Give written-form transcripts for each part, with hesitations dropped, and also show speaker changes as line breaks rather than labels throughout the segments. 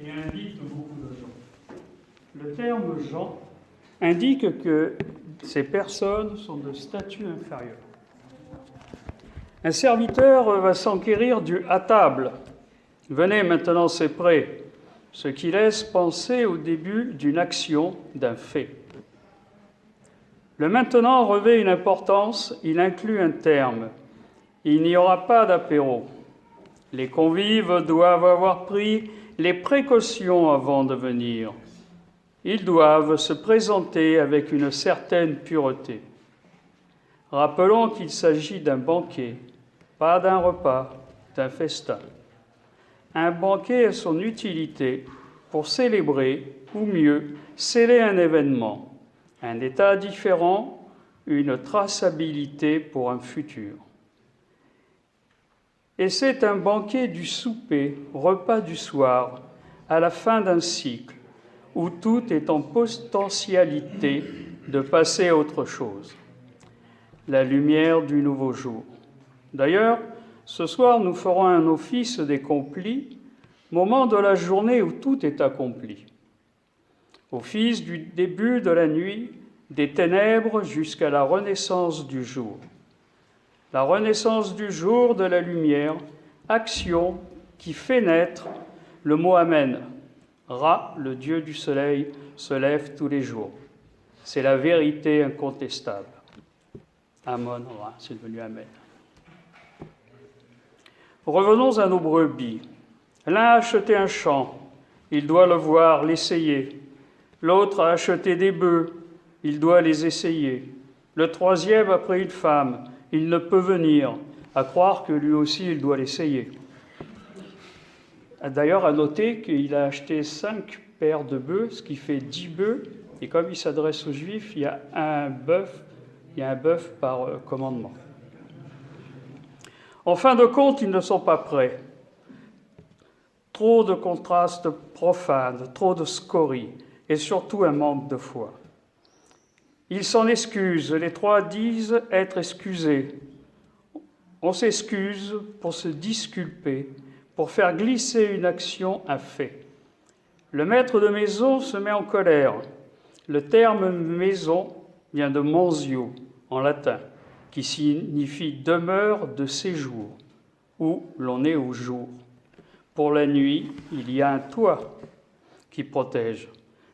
et indique beaucoup de gens. Le terme gens indique que ces personnes sont de statut inférieur. Un serviteur va s'enquérir du « à table ». Venez maintenant, c'est prêt, ce qui laisse penser au début d'une action, d'un fait. Le maintenant revêt une importance, il inclut un terme. Il n'y aura pas d'apéro. Les convives doivent avoir pris les précautions avant de venir. Ils doivent se présenter avec une certaine pureté. Rappelons qu'il s'agit d'un banquet, pas d'un repas, d'un festin. Un banquet a son utilité pour célébrer, ou mieux, sceller un événement, un état différent, une traçabilité pour un futur. Et c'est un banquet du souper, repas du soir, à la fin d'un cycle, où tout est en potentialité de passer à autre chose. La lumière du nouveau jour. D'ailleurs, ce soir, nous ferons un office des complis, moment de la journée où tout est accompli. Office du début de la nuit, des ténèbres jusqu'à la renaissance du jour. La renaissance du jour, de la lumière, action qui fait naître le mot Amen. Ra, le Dieu du soleil, se lève tous les jours. C'est la vérité incontestable. Amon, Ra, c'est devenu Amen. Revenons à nos brebis. L'un a acheté un champ, il doit le voir, l'essayer. L'autre a acheté des bœufs, il doit les essayer. Le troisième a pris une femme, il ne peut venir, à croire que lui aussi il doit l'essayer. D'ailleurs, à noter qu'il a acheté 5 paires de bœufs, ce qui fait 10 bœufs, et comme il s'adresse aux Juifs, il y a un bœuf par commandement. En fin de compte, ils ne sont pas prêts. Trop de contrastes profanes, trop de scories, et surtout un manque de foi. Ils s'en excusent, les trois disent être excusés. On s'excuse pour se disculper, pour faire glisser une action, un fait. Le maître de maison se met en colère. Le terme maison vient de mensio, en latin, qui signifie demeure de séjour, où l'on est au jour. Pour la nuit, il y a un toit qui protège.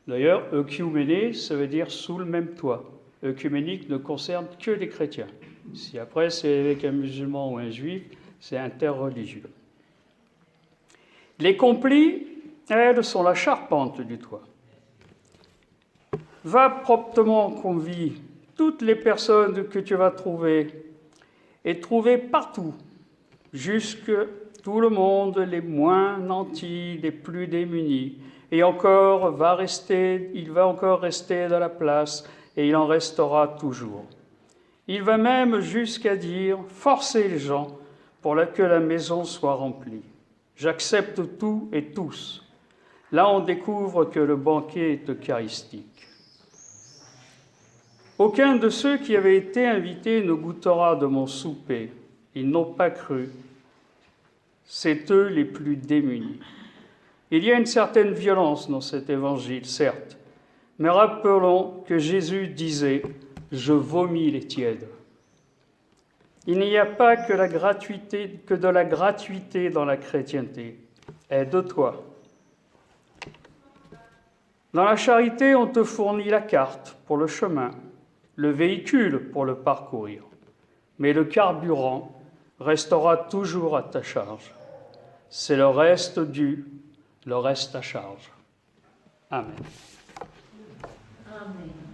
D'ailleurs, œcuméné, ça veut dire sous le même toit. Œcuménique ne concerne que les chrétiens. Si après c'est avec un musulman ou un juif, c'est interreligieux. Les complis, elles, sont la charpente du toit. Va promptement convier toutes les personnes que tu vas trouver, et trouver partout, jusque tout le monde, les moins nantis, les plus démunis. Et encore, il va encore rester de la place, et il en restera toujours. Il va même jusqu'à dire « forcez les gens pour que la maison soit remplie. J'accepte tout et tous. » Là, on découvre que le banquet est eucharistique. Aucun de ceux qui avaient été invités ne goûtera de mon souper. Ils n'ont pas cru. C'est eux les plus démunis. Il y a une certaine violence dans cet évangile, certes, mais rappelons que Jésus disait « Je vomis les tièdes ». Il n'y a pas que de la gratuité dans la chrétienté. Aide-toi. Dans la charité, on te fournit la carte pour le chemin, le véhicule pour le parcourir, mais le carburant restera toujours à ta charge. C'est le reste dû, le reste à charge. Amen.
Amen.